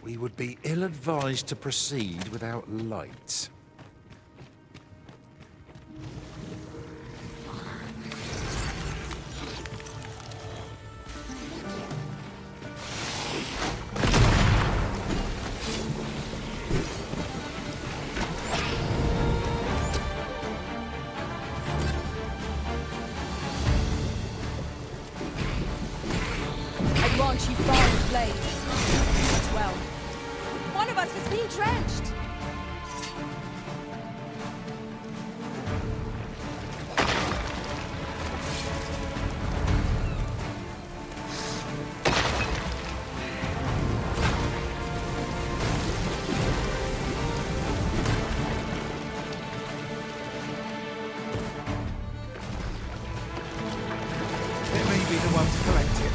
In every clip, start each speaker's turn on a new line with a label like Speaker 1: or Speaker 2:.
Speaker 1: We would be ill-advised to proceed without light.
Speaker 2: She fires blades. As well. One of us has been drenched.
Speaker 1: Let me be the one to collect it.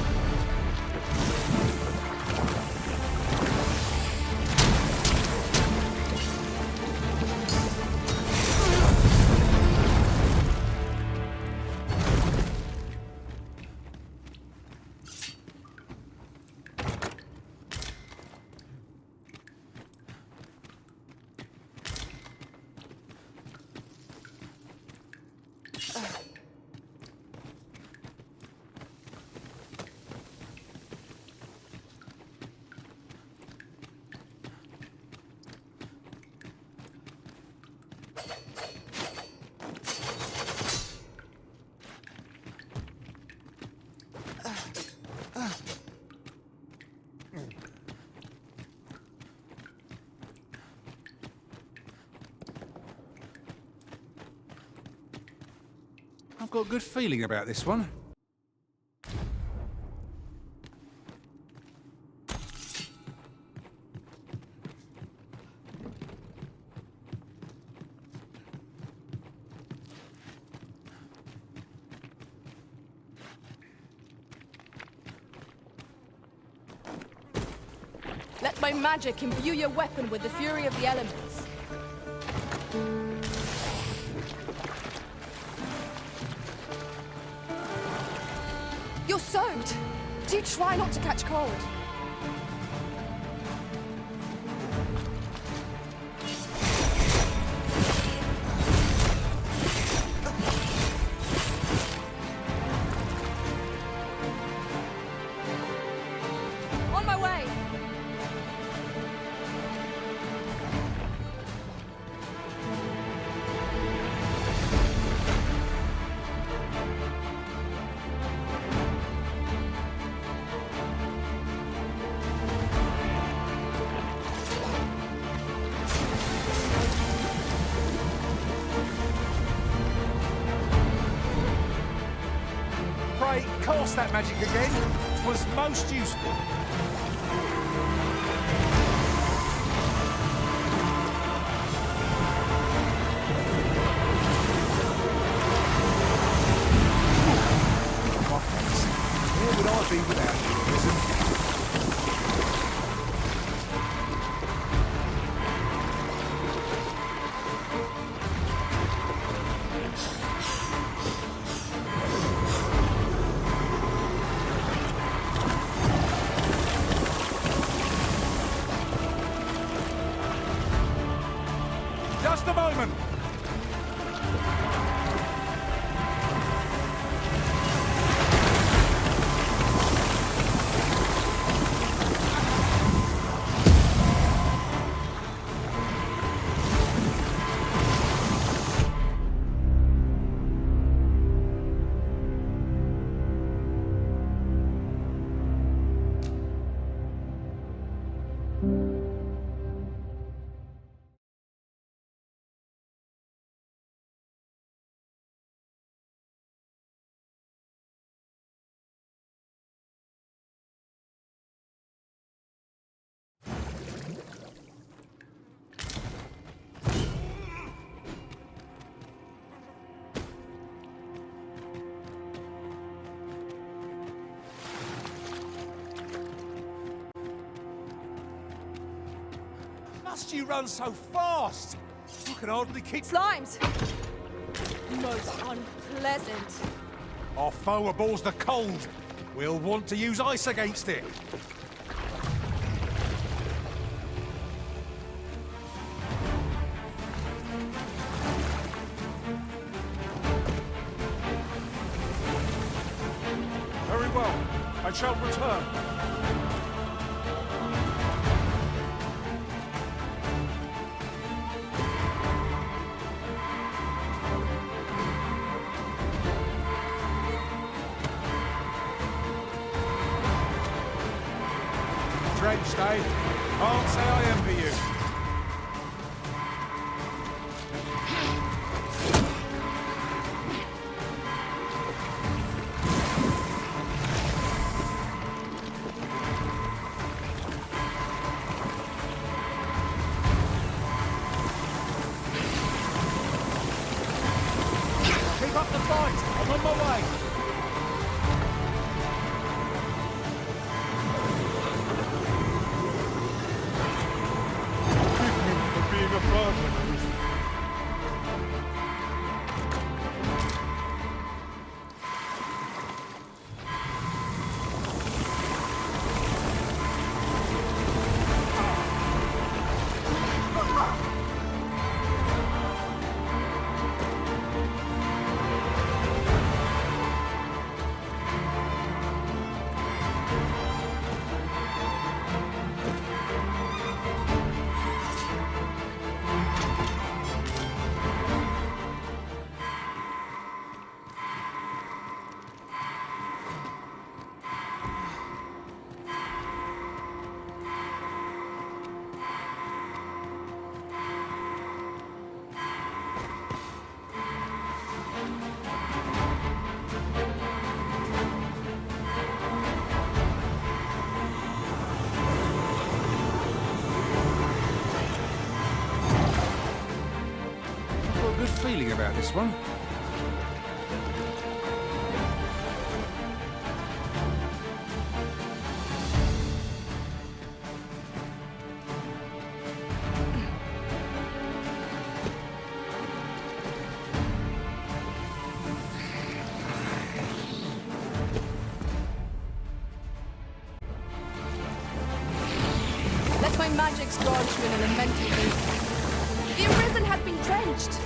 Speaker 1: I've got a good feeling about this one.
Speaker 2: Let my magic imbue your weapon with the fury of the elements. You're soaked. Do try not to catch cold. On my way.
Speaker 1: Cast that magic again. It was most useful. Where would I be without you, Vermund? Just a moment! Must you run so fast? I can hardly keep...
Speaker 2: Slimes! Most unpleasant.
Speaker 1: Our foe abhors the cold. We'll want to use ice against it. shall return. Drenched, eh? Can't say I envy you. Keep up the fight. I'm on my way. Being a burden. Good feeling about this one.
Speaker 2: Let my magics launch you in an elemental loop. The Arisen has been drenched!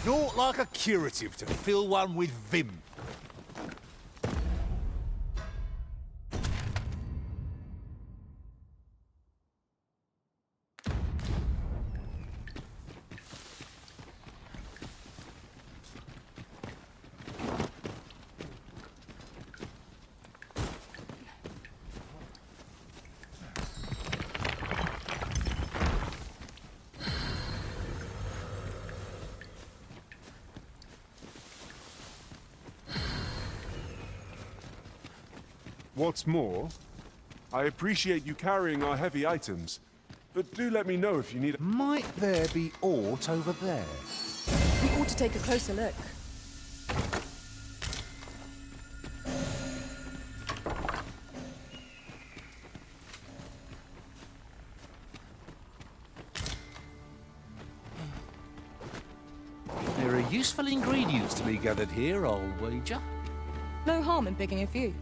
Speaker 1: Naught like a curative to fill one with vim.
Speaker 3: What's more, I appreciate you carrying our heavy items, but do let me know if you need...
Speaker 1: Might there be aught over there?
Speaker 2: We ought to take a closer look.
Speaker 1: There are useful ingredients to be gathered here, I'll wager.
Speaker 2: No harm in picking a few.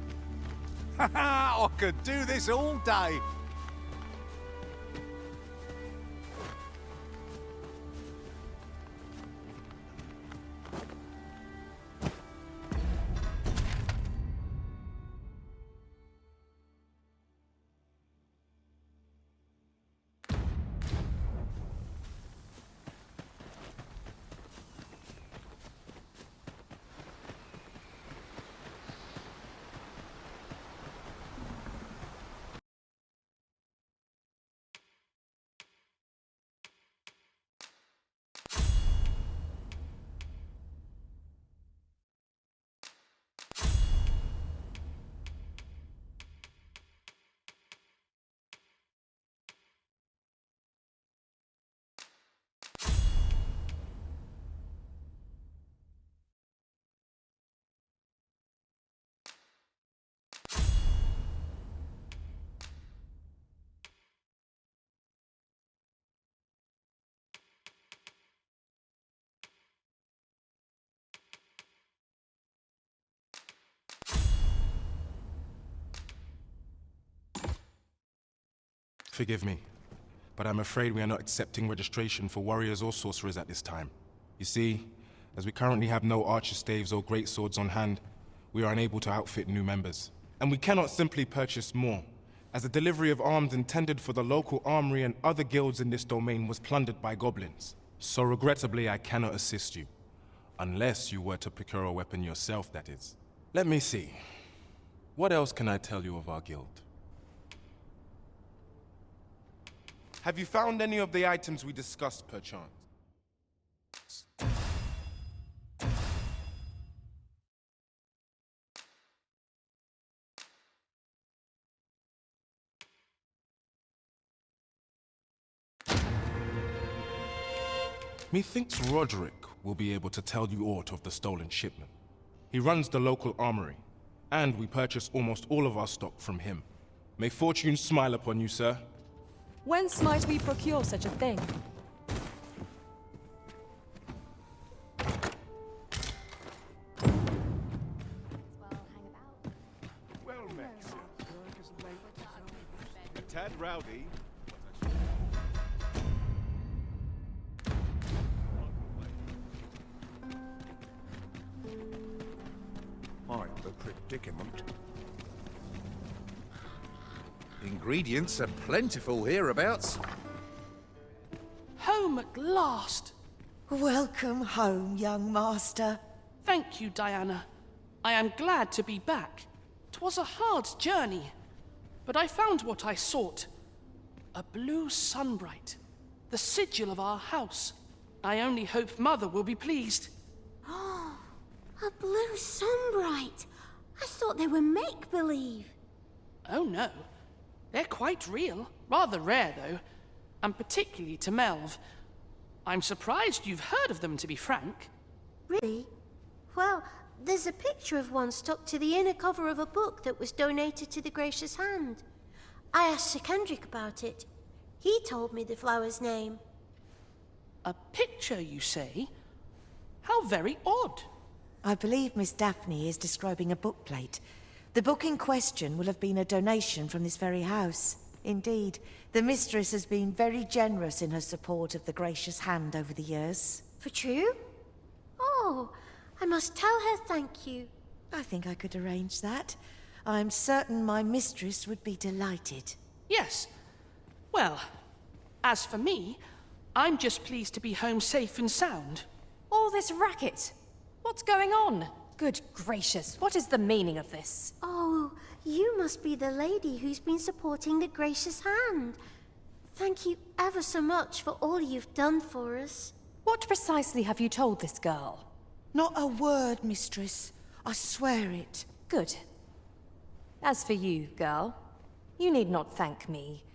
Speaker 1: I could do this all day.
Speaker 4: Forgive me, but I'm afraid we are not accepting registration for warriors or sorcerers at this time. You see, as we currently have no archer staves or greatswords on hand, we are unable to outfit new members. And we cannot simply purchase more, as the delivery of arms intended for the local armory and other guilds in this domain was plundered by goblins. So regrettably, I cannot assist you. Unless you were to procure a weapon yourself, that is. Let me see. What else can I tell you of our guild? Have you found any of the items we discussed, perchance? Methinks Roderick will be able to tell you aught of the stolen shipment. He runs the local armory, and we purchase almost all of our stock from him. May fortune smile upon you, sir.
Speaker 2: Whence might we procure such a thing?
Speaker 3: Well met, sir. A tad rowdy.
Speaker 1: Quite the predicament. Ingredients are plentiful hereabouts.
Speaker 5: Home at last!
Speaker 6: Welcome home, young master.
Speaker 5: Thank you, Diana. I am glad to be back. 'Twas a hard journey, but I found what I sought. A blue sunbright, the sigil of our house. I only hope Mother will be pleased.
Speaker 7: A blue sunbright. I thought they were make-believe.
Speaker 5: Oh no, they're quite real. Rather rare, though, and particularly to Melv. I'm surprised you've heard of them, to be frank.
Speaker 7: Really? Well, there's a picture of one stuck to the inner cover of a book that was donated to the Gracious Hand. I asked Sir Kendrick about it. He told me the flower's name.
Speaker 5: A picture, you say? How very odd.
Speaker 6: I believe Miss Daphne is describing a bookplate. The book in question will have been a donation from this very house. Indeed, the mistress has been very generous in her support of the Gracious Hand over the years.
Speaker 7: For true? Oh, I must tell her thank you.
Speaker 6: I think I could arrange that. I'm certain my mistress would be delighted.
Speaker 5: Yes. Well, as for me, I'm just pleased to be home safe and sound.
Speaker 2: All this racket. What's going on? Good gracious, what is the meaning of this?
Speaker 7: Oh, you must be the lady who's been supporting the Gracious Hand. Thank you ever so much for all you've done for us.
Speaker 2: What precisely have you told this girl?
Speaker 6: Not a word, mistress. I swear it.
Speaker 2: Good. As for you, girl, you need not thank me.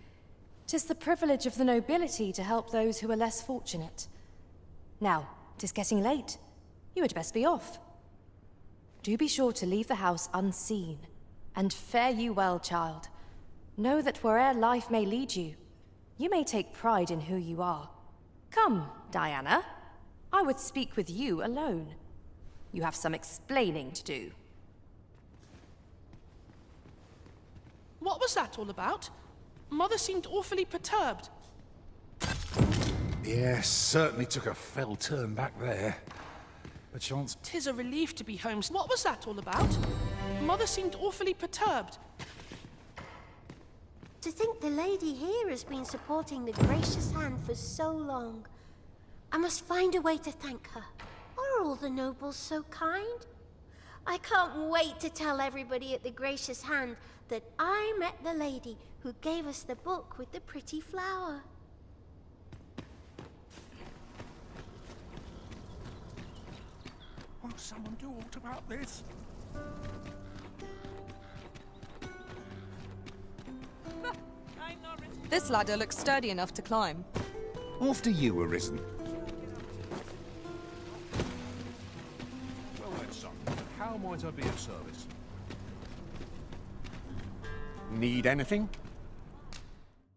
Speaker 2: 'Tis the privilege of the nobility to help those who are less fortunate. Now, 'tis getting late. You had best be off. Do be sure to leave the house unseen. And fare you well, child. Know that where'er life may lead you, you may take pride in who you are. Come, Diana. I would speak with you alone. You have some explaining to do.
Speaker 5: What was that all about? Mother seemed awfully perturbed.
Speaker 1: Yes, certainly took a fell turn back there. A chance.
Speaker 5: 'Tis a relief to be home. What was that all about? Mother seemed awfully perturbed.
Speaker 7: To think the lady here has been supporting the Gracious Hand for so long. I must find a way to thank her. Are all the nobles so kind? I can't wait to tell everybody at the Gracious Hand that I met the lady who gave us the book with the pretty flower.
Speaker 1: Won't someone do aught about this?
Speaker 2: This ladder looks sturdy enough to climb.
Speaker 1: After you, Arisen.
Speaker 8: Well then, son, how might I be of service?
Speaker 1: Need anything?